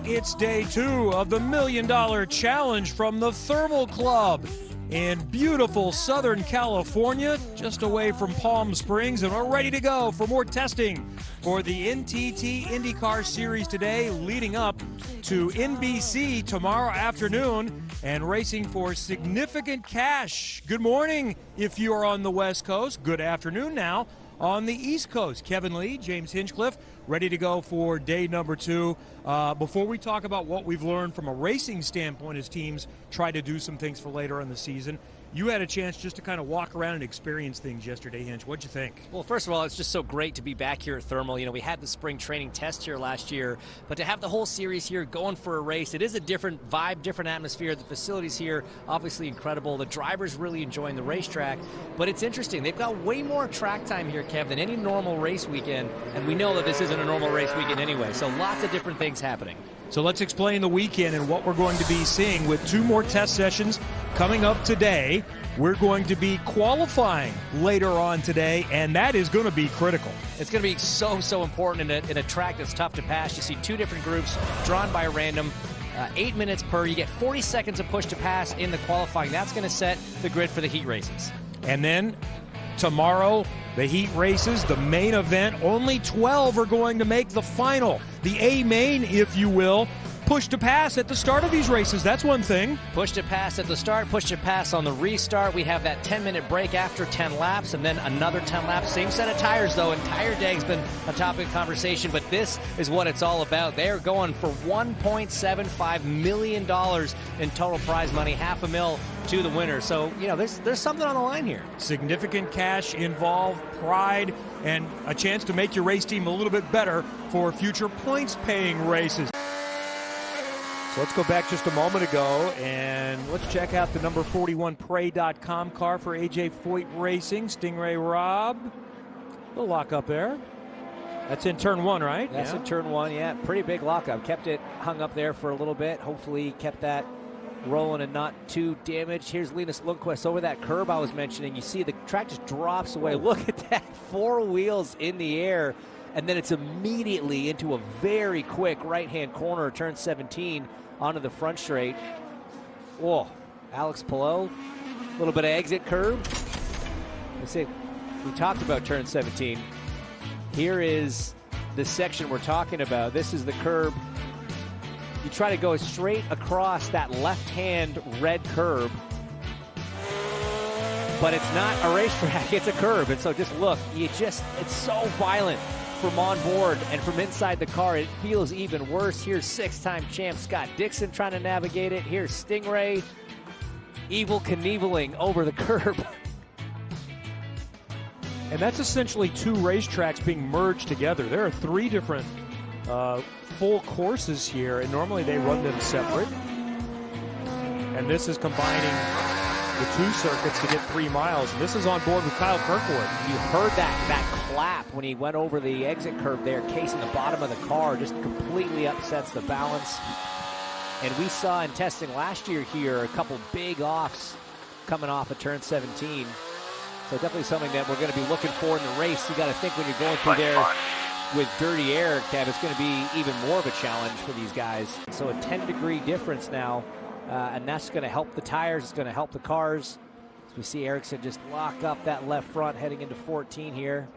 It's day 2 of the $1 Million Challenge from the Thermal Club in beautiful Southern California, just away from Palm Springs, and we're ready to go for more testing for the NTT IndyCar Series today, leading up to NBC tomorrow afternoon and racing for significant cash. Good morning if you are on the West Coast. Good afternoon now on the East Coast. Kevin Lee, James Hinchcliffe, ready to go for day number 2. Before we talk about what we've learned from a racing standpoint as teams try to do some things for later in the season, you had a chance just to kind of walk around and experience things yesterday, Hinch. What'd you think? Well, first of all, it's just so great to be back here at Thermal. You know, we had the spring training test here last year, but to have the whole series here going for a race, it is a different vibe, different atmosphere. The facilities here, obviously incredible. The drivers really enjoying the racetrack, but it's interesting. They've got way more track time here, Kev, than any normal race weekend, and we know that this isn't a normal race weekend anyway, so lots of different things happening. So let's explain the weekend and what we're going to be seeing with 2 more test sessions coming up today. We're going to be qualifying later on today, and that is going to be critical. It's going to be so important in a track that's tough to pass. You see 2 different groups drawn by random, 8 minutes per. You get 40 seconds of push to pass in the qualifying. That's going to set the grid for the heat races. And then tomorrow, the heat races, the main event, only 12 are going to make the final. The A main, if you will. Push to pass at the start of these races, that's one thing. Push to pass at the start, push to pass on the restart. We have that 10-minute break after 10 laps, and then another 10 laps. Same set of tires, though, and tire day's been a topic of conversation, but this is what it's all about. They're going for $1.75 million in total prize money, $500,000 to the winner. So, you know, there's something on the line here. Significant cash involved, pride, and a chance to make your race team a little bit better for future points-paying races. So let's go back just a moment ago, and let's check out the number 41 Prey.com car for AJ Foyt Racing. Stingray Rob, the lockup there. That's in turn 1, right? That's in turn 1, yeah. Pretty big lockup. Kept it hung up there for a little bit. Hopefully kept that rolling and not too damaged. Here's Linus Lundqvist over that curb I was mentioning. You see the track just drops away. Look at that, 4 wheels in the air. And then it's immediately into a very quick right-hand corner, turn 17, onto the front straight. Whoa, Alex Palou, a little bit of exit curve. We talked about turn 17. Here is the section we're talking about. This is the curb. You try to go straight across that left-hand red curb, but it's not a racetrack, it's a curb. And so just look, it's so violent from on board, and from inside the car, it feels even worse. Here's 6-time champ Scott Dixon trying to navigate it. Here's Stingray, Evil Knieveling over the curb. And that's essentially 2 racetracks being merged together. There are 3 different full courses here, and normally they run them separate. And this is combining the 2 circuits to get 3 miles. And this is on board with Kyle Kirkwood. You heard that clap when he went over the exit curb there, casing the bottom of the car, just completely upsets the balance. And we saw in testing last year here a couple big offs coming off of turn 17. So definitely something that we're going to be looking for in the race. You got to think when you're going through there with dirty air, Kev, it's going to be even more of a challenge for these guys. So a 10-degree difference now. And that's going to help the tires. It's going to help the cars. As we see Ericsson just lock up that left front heading into 14 here.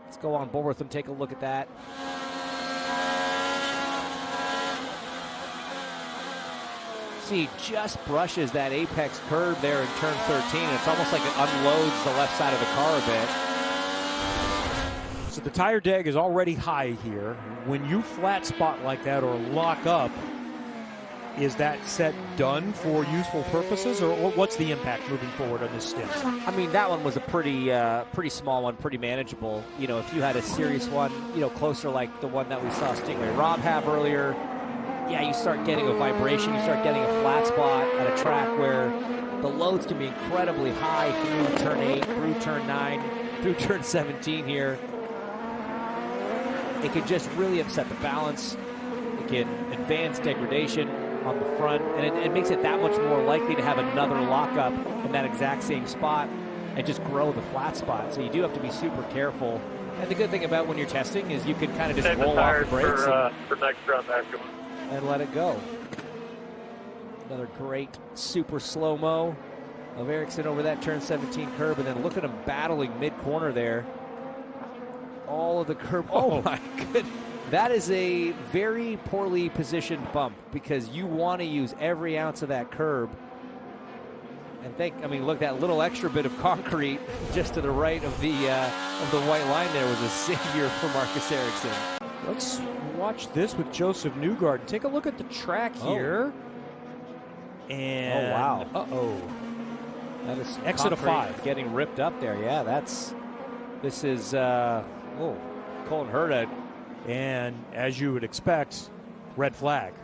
Let's go on board with him, take a look at that. See, just brushes that apex curb there in turn 13. It's almost like it unloads the left side of the car a bit. So the tire deg is already high here. When you flat spot like that or lock up, is that set done for useful purposes, or what's the impact moving forward on this stint? I mean, that one was a pretty small one, pretty manageable. You know, if you had a serious one, you know, closer like the one that we saw Stingray Rob have earlier, yeah, you start getting a vibration, you start getting a flat spot at a track where the loads can be incredibly high through turn 8, through turn 9, through turn 17 here. It can just really upset the balance. It can advance degradation on the front, and it makes it that much more likely to have another lockup in that exact same spot and just grow the flat spot. So you do have to be super careful. And the good thing about when you're testing is you can kind of just roll off the brakes. For next round, and let it go. Another great super slow-mo of Ericsson over that turn 17 curb, and then look at him battling mid-corner there. All of the curb. Oh my goodness. That is a very poorly positioned bump because you want to use every ounce of that curb. And look, that little extra bit of concrete just to the right of the white line there was a savior for Marcus Ericsson. Let's watch this with Joseph Newgarden. Take a look at the track here. And oh wow. Uh-oh. That is exit of 5 getting ripped up there. Yeah, this is Colton Herta. And as you would expect, red flag.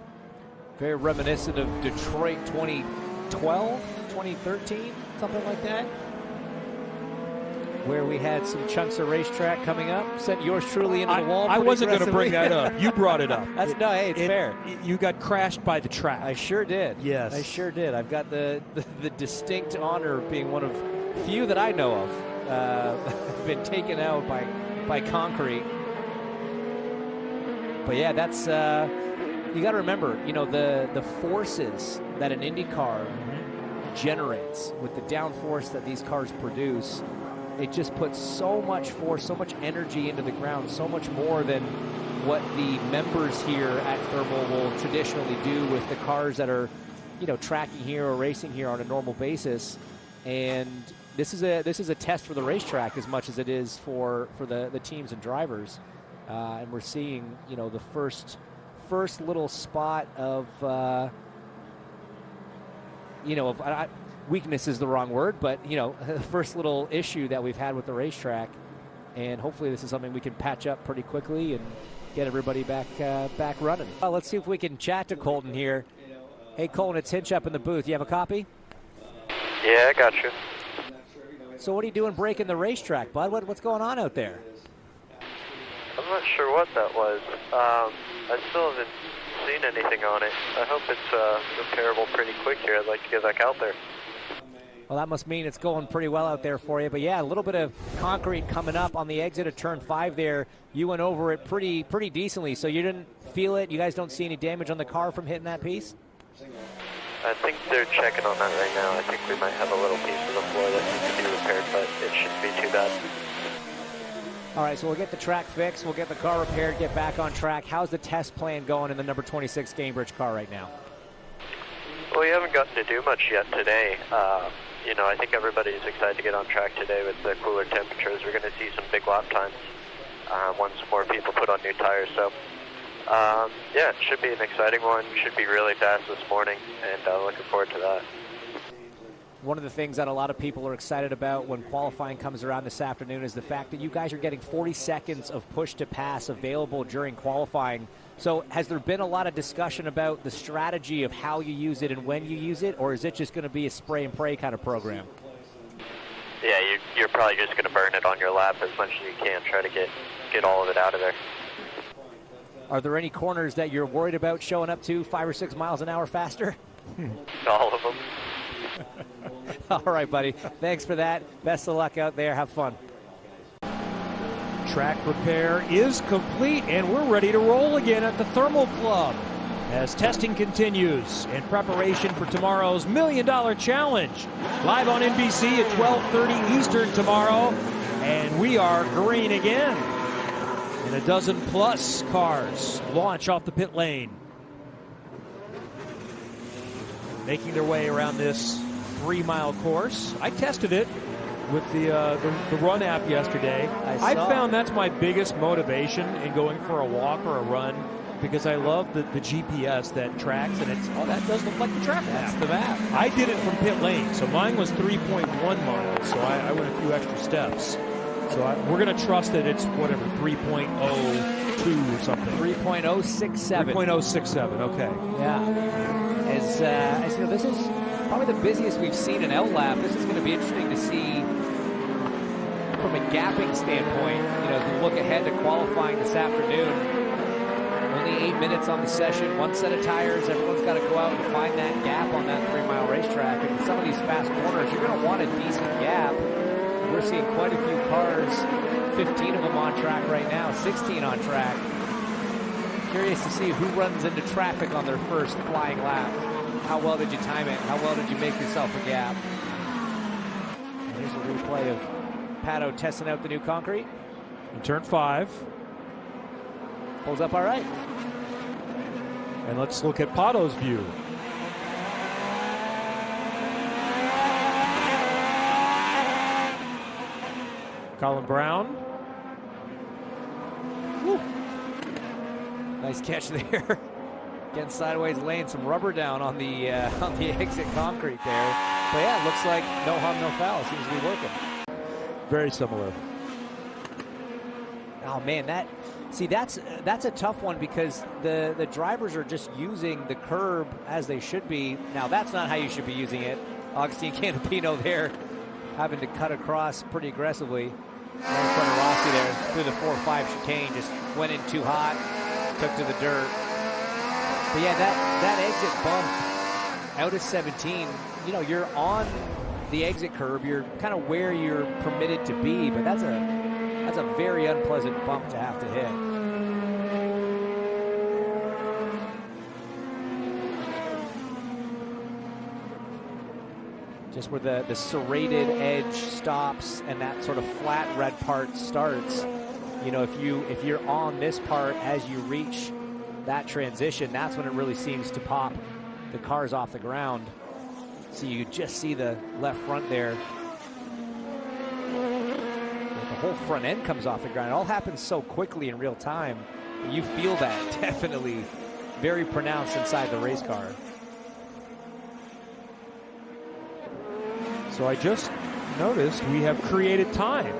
Very reminiscent of Detroit 2012, 2013, something like that, where we had some chunks of racetrack coming up. Sent yours truly into the wall. I wasn't going to bring that up. You brought it up. It's fair. You got crashed by the track. I sure did. Yes. I sure did. I've got the distinct honor of being one of few that I know of been taken out by concrete. But yeah, that's you got to remember, the forces that an IndyCar generates with the downforce that these cars produce. It just puts so much force, so much energy into the ground, so much more than what the members here at Thermal will traditionally do with the cars that are, tracking here or racing here on a normal basis. And this is a test for the racetrack as much as it is for the teams and drivers. And we're seeing, the first little spot of, weakness is the wrong word, but, the first little issue that we've had with the racetrack. And hopefully this is something we can patch up pretty quickly and get everybody back running. Well, let's see if we can chat to Colton here. Hey, Colton, it's Hinch up in the booth. You have a copy? Yeah, I got you. So what are you doing breaking the racetrack, bud? What's going on out there? I'm not sure what that was. I still haven't seen anything on it. I hope it's repairable pretty quick here. I'd like to get back out there. Well, that must mean it's going pretty well out there for you. But yeah, a little bit of concrete coming up on the exit of turn 5 there. You went over it pretty decently, so you didn't feel it? You guys don't see any damage on the car from hitting that piece? I think they're checking on that right now. I think we might have a little piece of the floor that needs to be repaired, but it shouldn't be too bad. All right, so we'll get the track fixed. We'll get the car repaired, get back on track. How's the test plan going in the number 26 Gamebridge car right now? Well, we haven't gotten to do much yet today. I think everybody's excited to get on track today with the cooler temperatures. We're going to see some big lap times once more people put on new tires. So, yeah, it should be an exciting one. Should be really fast this morning, and looking forward to that. One of the things that a lot of people are excited about when qualifying comes around this afternoon is the fact that you guys are getting 40 seconds of push to pass available during qualifying. So has there been a lot of discussion about the strategy of how you use it and when you use it, or is it just going to be a spray and pray kind of program? Yeah, you're probably just going to burn it on your lap as much as you can, try to get all of it out of there. Are there any corners that you're worried about showing up to 5 or 6 miles an hour faster? All of them. All right, buddy. Thanks for that. Best of luck out there. Have fun. Track repair is complete, and we're ready to roll again at the Thermal Club as testing continues in preparation for tomorrow's $1 Million Challenge. Live on NBC at 12:30 Eastern tomorrow, and we are green again. And a dozen plus cars launch off the pit lane, making their way around this 3-mile course. I tested it with the Run app yesterday. I found that's my biggest motivation in going for a walk or a run, because I love the GPS that tracks, and it's, that does look like the track map. That's the map. I did it from pit lane, so mine was 3.1 miles, so I went a few extra steps. So we're going to trust that it's whatever, 3.02 or something. 3.067. 3.067, okay. Yeah. As you know, this is probably the busiest we've seen in LLAP. This is going to be interesting to see from a gapping standpoint, as we look ahead to qualifying this afternoon. Only 8 minutes on the session, one set of tires. Everyone's got to go out and find that gap on that 3-mile racetrack. And some of these fast corners, you're going to want a decent gap. We're seeing quite a few cars, 15 of them on track right now, 16 on track. Curious to see who runs into traffic on their first flying lap. How well did you time it? How well did you make yourself a gap? And here's a replay of Pato testing out the new concrete. In turn 5. Pulls up all right. And let's look at Pato's view. Colin Brown. Woo. Nice catch there. Getting sideways, laying some rubber down on the exit concrete there. But yeah, it looks like no harm, no foul. Seems to be working. Very similar. Oh man, that's a tough one because the drivers are just using the curb as they should be. Now that's not how you should be using it. Augustine Canapino there having to cut across pretty aggressively. Right in front of Rossi there through the 4-5 chicane, just went in too hot, took to the dirt. But yeah, that exit bump out of 17, you know, you're on the exit curb, you're kind of where you're permitted to be, but that's a very unpleasant bump to have to hit. Just where the serrated edge stops and that sort of flat red part starts. You know, if you're on this part as you reach that transition, that's when it really seems to pop the cars off the ground. So you just see the left front there. The whole front end comes off the ground. It all happens so quickly in real time. You feel that definitely very pronounced inside the race car. So I just noticed we have created time.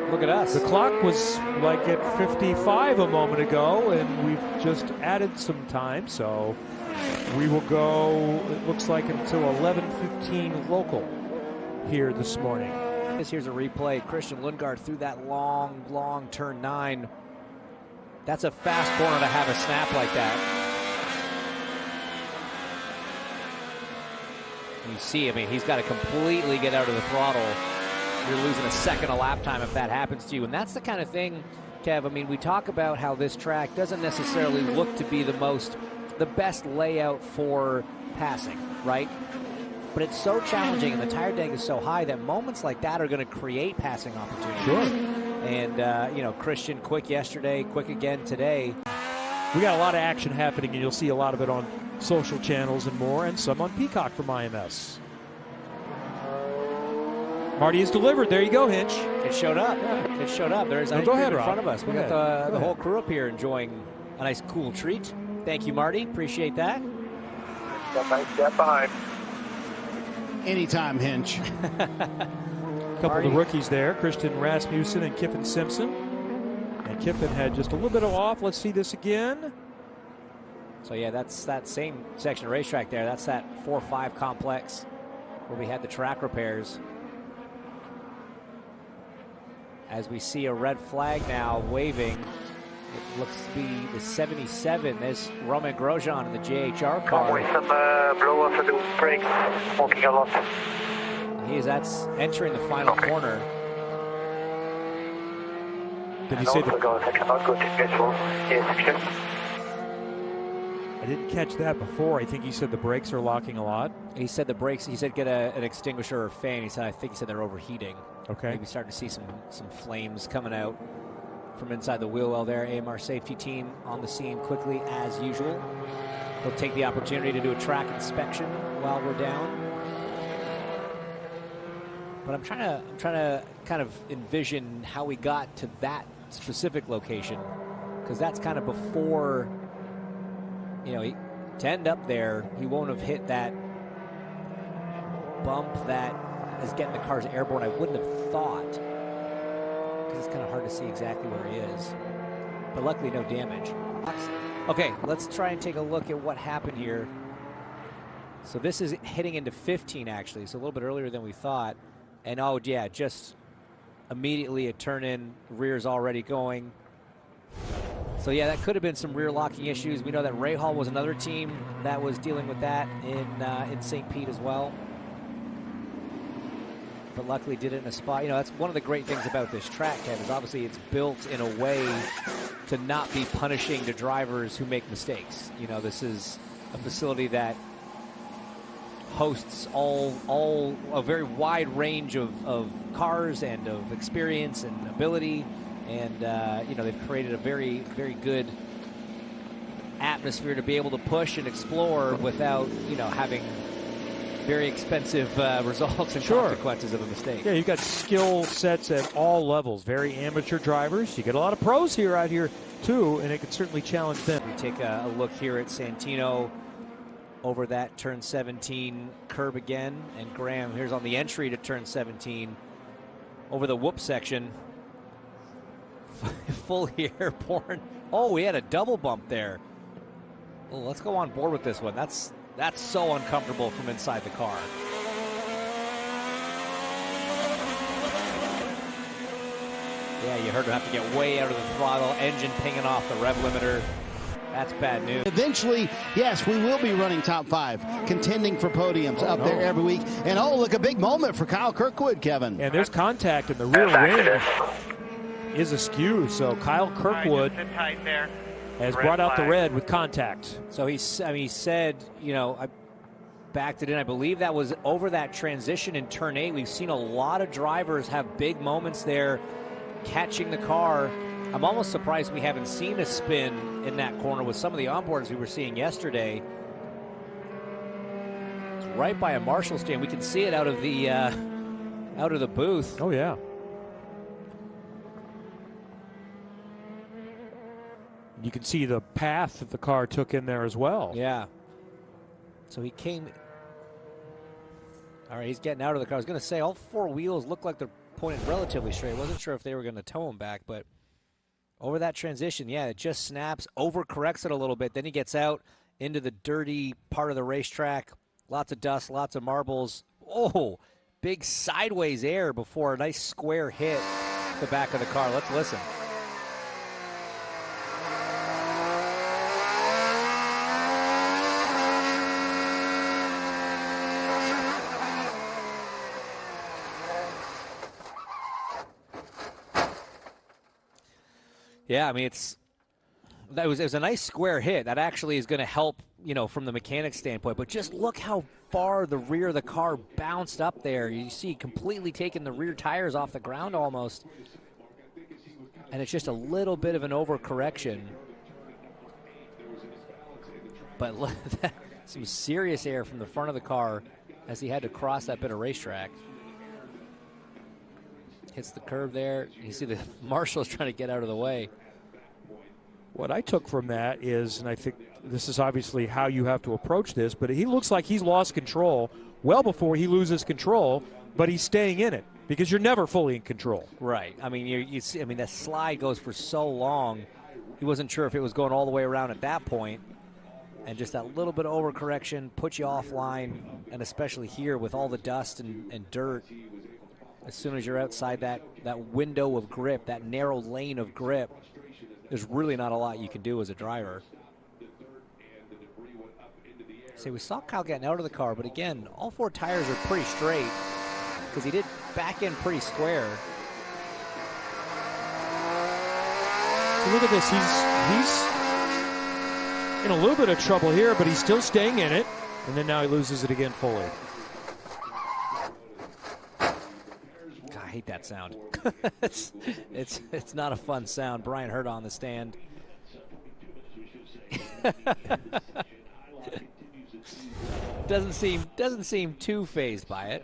Look at us. The clock was like at 55 a moment ago, and we've just added some time. So we will go, it looks like, until 11:15 local here this morning. Here's a replay. Christian Lundgaard through that long turn 9. That's a fast corner to have a snap like that. You see, I mean, he's got to completely get out of the throttle. You're losing a second a lap time if that happens to you. And that's the kind of thing, Kev, I mean, we talk about how this track doesn't necessarily look to be the best layout for passing, right? But it's so challenging and the tire deg is so high that moments like that are going to create passing opportunities. Sure. And, you know, Christian quick yesterday, quick again today. We got a lot of action happening, and you'll see a lot of it on social channels and more, and some on Peacock from IMS. Marty is delivered. There you go, Hinch. It showed up. Yeah. It showed up. There's ice go cream ahead, in Rob. front of us. We Go got the ahead. whole crew up here enjoying a nice cool treat. Thank you, Marty. Appreciate that. Step behind. Anytime, Hinch. Couple of the rookies there, Christian Rasmussen and Kiffin Simpson. And Kiffin had just a little bit of off. Let's see this again. So yeah, that's that same section of racetrack there. That's that 4-5 complex where we had the track repairs. As we see a red flag now waving, it looks to be the 77. There's Roman Grosjean in the JHR car. With some blow off of the brakes, smoking a lot. That's entering the final corner. Did he say I cannot go to petrol. Yes, sure. I didn't catch that before. I think he said the brakes are locking a lot. He said the brakes, he said get an extinguisher or a fan. I think he said they're overheating. Okay. Maybe starting to see some flames coming out from inside the wheel well there. AMR safety team on the scene quickly as usual. They'll take the opportunity to do a track inspection while we're down. But I'm trying to kind of envision how we got to that specific location, because that's kind of before, you know, to end up there, he won't have hit that bump that is getting the cars airborne. I wouldn't have thought, because it's kind of hard to see exactly where he is. But luckily, no damage. Okay, let's try and take a look at what happened here. So this is hitting into 15, actually, so a little bit earlier than we thought. And oh, yeah, just immediately a turn in, rear's already going. So yeah, that could have been some rear locking issues. We know that Rahal was another team that was dealing with that in St. Pete as well. but luckily did it in a spot. You know, that's one of the great things about this track, Ken, is obviously it's built in a way to not be punishing the drivers who make mistakes. You know, this is a facility that hosts all a very wide range of cars and of experience and ability, and you know, they've created a very, very good atmosphere to be able to push and explore without, you know, having very expensive results and consequences of a mistake. Yeah, you've got skill sets at all levels. Very amateur drivers. You get a lot of pros here out here too, and it can certainly challenge them. We take a look here at Santino over that turn 17 curb again, and Graham here's on the entry to turn 17 over the whoop section. Fully airborne. Oh, we had a double bump there. Well, let's go on board with this one. That's so uncomfortable from inside the car. Yeah, you heard him have to get way out of the throttle, engine pinging off the rev limiter. That's bad news. Eventually, yes, we will be running top 5, contending for podiums up there every week. And oh, look, a big moment for Kyle Kirkwood, Kevin. And there's contact in the rear wing is askew, so Kyle Kirkwood has brought out the red with contact. So he said, you know, I backed it in. I believe that was over that transition in turn 8. We've seen a lot of drivers have big moments there catching the car. I'm almost surprised we haven't seen a spin in that corner with some of the onboards we were seeing yesterday. It's right by a Marshall stand. We can see it out of the booth. Oh, yeah. You can see the path that the car took in there as well. Yeah. So he came. All right, he's getting out of the car. I was going to say all 4 wheels look like they're pointed relatively straight. I wasn't sure if they were going to tow him back, but over that transition, yeah, it just snaps, overcorrects it a little bit. Then he gets out into the dirty part of the racetrack. Lots of dust, lots of marbles. Oh, big sideways air before a nice square hit the back of the car. Let's listen. Yeah, I mean, it was a nice square hit. That actually is going to help, you know, from the mechanic's standpoint. But just look how far the rear of the car bounced up there. You see completely taking the rear tires off the ground almost. And it's just a little bit of an overcorrection. But look at that. Some serious air from the front of the car as he had to cross that bit of racetrack. Hits the curve there. You see the Marshall's trying to get out of the way. What I took from that is, and I think this is obviously how you have to approach this, but he looks like he's lost control well before he loses control, but he's staying in it because you're never fully in control. Right. I mean, you see, I mean, that slide goes for so long. He wasn't sure if it was going all the way around at that point, and just that little bit of overcorrection puts you offline, and especially here with all the dust and dirt. As soon as you're outside that window of grip, that narrow lane of grip, there's really not a lot you can do as a driver. See, we saw Kyle getting out of the car, but again, all 4 tires are pretty straight because he did back in pretty square. So look at this. He's in a little bit of trouble here, but he's still staying in it. And then now he loses it again fully. I hate that sound. it's not a fun sound. Brian Hurt on the stand. doesn't seem too fazed by it.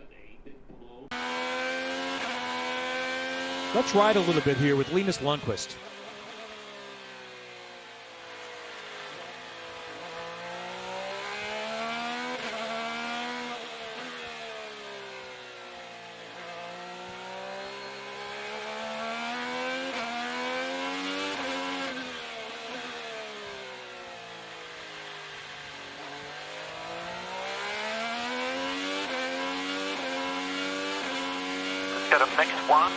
Let's ride a little bit here with Linus Lundqvist. Got a mix one.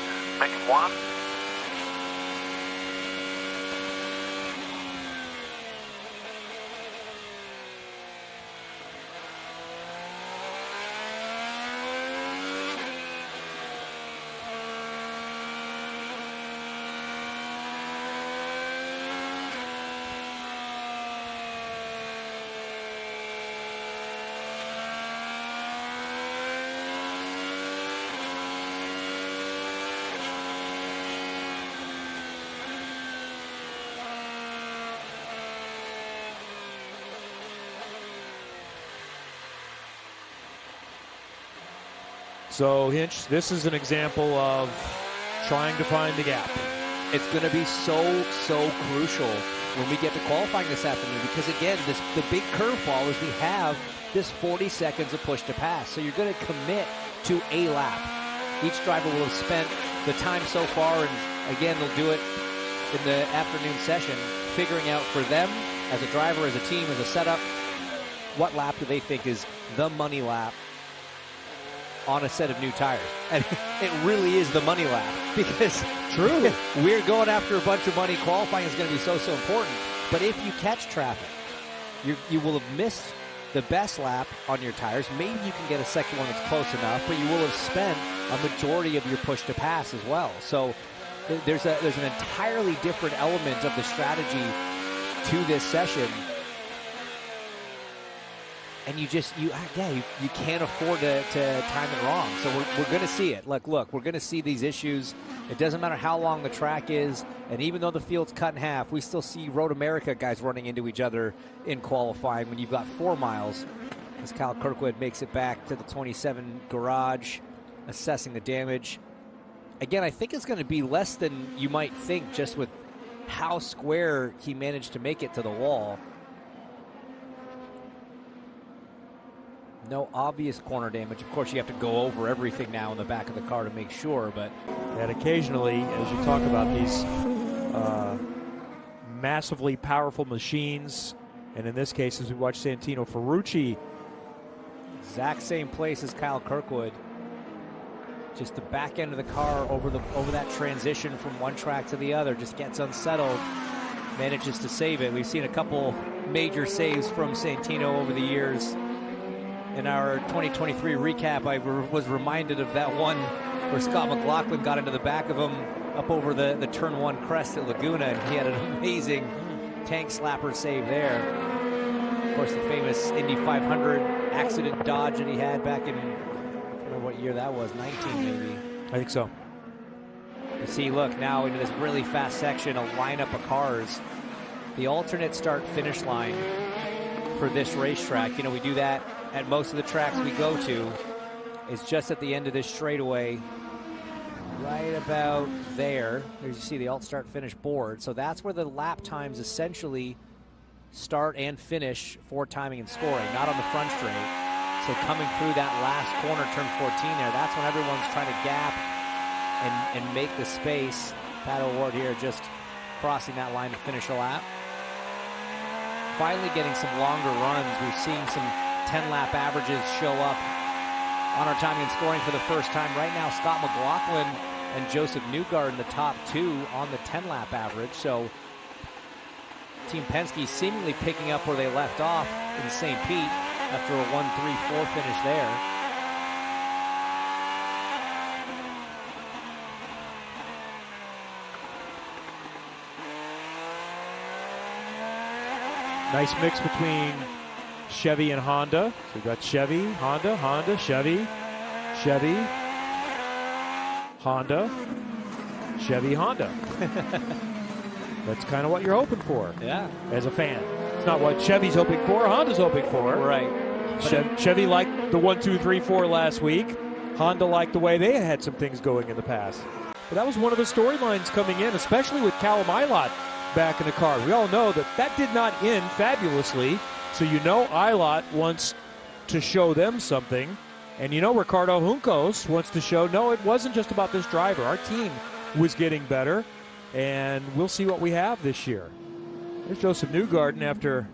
So, Hinch, this is an example of trying to find the gap. It's going to be so crucial when we get to qualifying this afternoon, because again, the big curveball is we have this 40 seconds of push to pass. So you're going to commit to a lap. Each driver will have spent the time so far, and again, they'll do it in the afternoon session, figuring out for them as a driver, as a team, as a setup, what lap do they think is the money lap on a set of new tires. And it really is the money lap, because true, we're going after a bunch of money. Qualifying is going to be so important. But if you catch traffic, you will have missed the best lap on your tires. Maybe you can get a second one that's close enough, but you will have spent a majority of your push to pass as well. So there's an entirely different element of the strategy to this session. And you can't afford to time it wrong. So we're going to see it. Look, we're going to see these issues. It doesn't matter how long the track is. And even though the field's cut in half, we still see Road America guys running into each other in qualifying when you've got 4 miles. As Kyle Kirkwood makes it back to the 27 garage, assessing the damage. Again, I think it's going to be less than you might think, just with how square he managed to make it to the wall. No obvious corner damage. Of course, you have to go over everything now in the back of the car to make sure, but... And occasionally, as you talk about these massively powerful machines, and in this case, as we watch Santino Ferrucci. Exact same place as Kyle Kirkwood. Just the back end of the car over that transition from one track to the other just gets unsettled, manages to save it. We've seen a couple major saves from Santino over the years. In our 2023 recap, I was reminded of that one where Scott McLaughlin got into the back of him up over the turn 1 crest at Laguna, and he had an amazing tank slapper save there. Of course, the famous Indy 500 accident dodge that he had back in, I don't know what year that was, 19 maybe. I think so. You see, look, now into this really fast section, a lineup of cars. The alternate start-finish line for this racetrack, we do that at most of the tracks we go to, is just at the end of this straightaway, right about there. There you see the alt start finish board. So that's where the lap times essentially start and finish for timing and scoring, not on the front straight. So coming through that last corner, turn 14 there, that's when everyone's trying to gap and make the space. Pat O'Ward here just crossing that line to finish a lap. Finally getting some longer runs. We're seeing some 10-lap averages show up on our timing and scoring for the first time. Right now, Scott McLaughlin and Joseph Newgarden in the top 2 on the 10-lap average. So Team Penske seemingly picking up where they left off in St. Pete after a 1-3-4 finish there. Nice mix between Chevy and Honda. So we've got Chevy, Honda, Honda, Chevy, Chevy, Honda, Chevy, Honda. That's kind of what you're hoping for, yeah, as a fan. It's not what Chevy's hoping for, Honda's hoping for. Right. Chevy liked the 1, 2, 3, 4 last week. Honda liked the way they had some things going in the past. But that was one of the storylines coming in, especially with Callum Ilott back in the car. We all know that did not end fabulously. So Ilott wants to show them something. And Ricardo Juncos wants to show, no, it wasn't just about this driver. Our team was getting better. And we'll see what we have this year. There's Joseph Newgarden after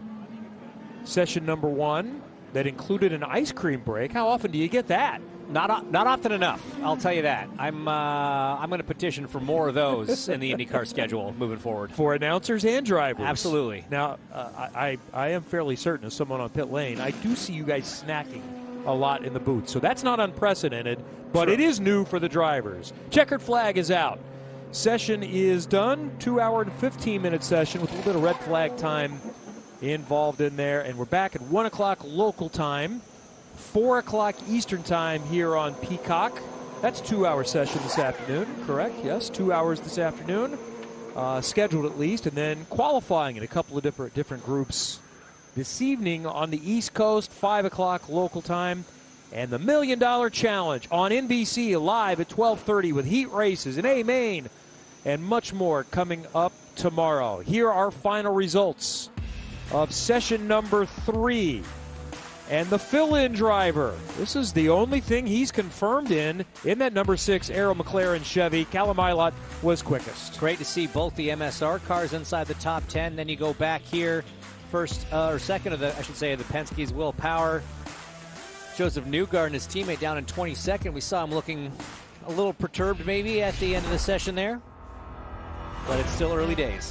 session number 1 that included an ice cream break. How often do you get that? Not often enough, I'll tell you that. I'm going to petition for more of those in the IndyCar schedule moving forward. For announcers and drivers. Absolutely. Now, I am fairly certain, as someone on pit lane, I do see you guys snacking a lot in the booth. So that's not unprecedented, but It is new for the drivers. Checkered flag is out. Session is done. 2-hour and 15-minute session with a little bit of red flag time involved in there. And we're back at 1 o'clock local time. 4 o'clock Eastern time here on Peacock. That's 2-hour session this afternoon, correct? Yes, 2 hours this afternoon, scheduled at least, and then qualifying in a couple of different groups this evening on the East Coast, 5 o'clock local time. and the $1 Million Challenge on NBC live at 12:30 with heat races in A-Main and much more coming up tomorrow. Here are our final results of session number 3. And the fill-in driver, this is the only thing he's confirmed in that number 6 Arrow McLaren Chevy. Callum Ilott was quickest. Great to see both the MSR cars inside the top 10. Then you go back here, second of the Penske's Will Power. Joseph Newgarden and his teammate down in 22nd. We saw him looking a little perturbed maybe at the end of the session there, but it's still early days.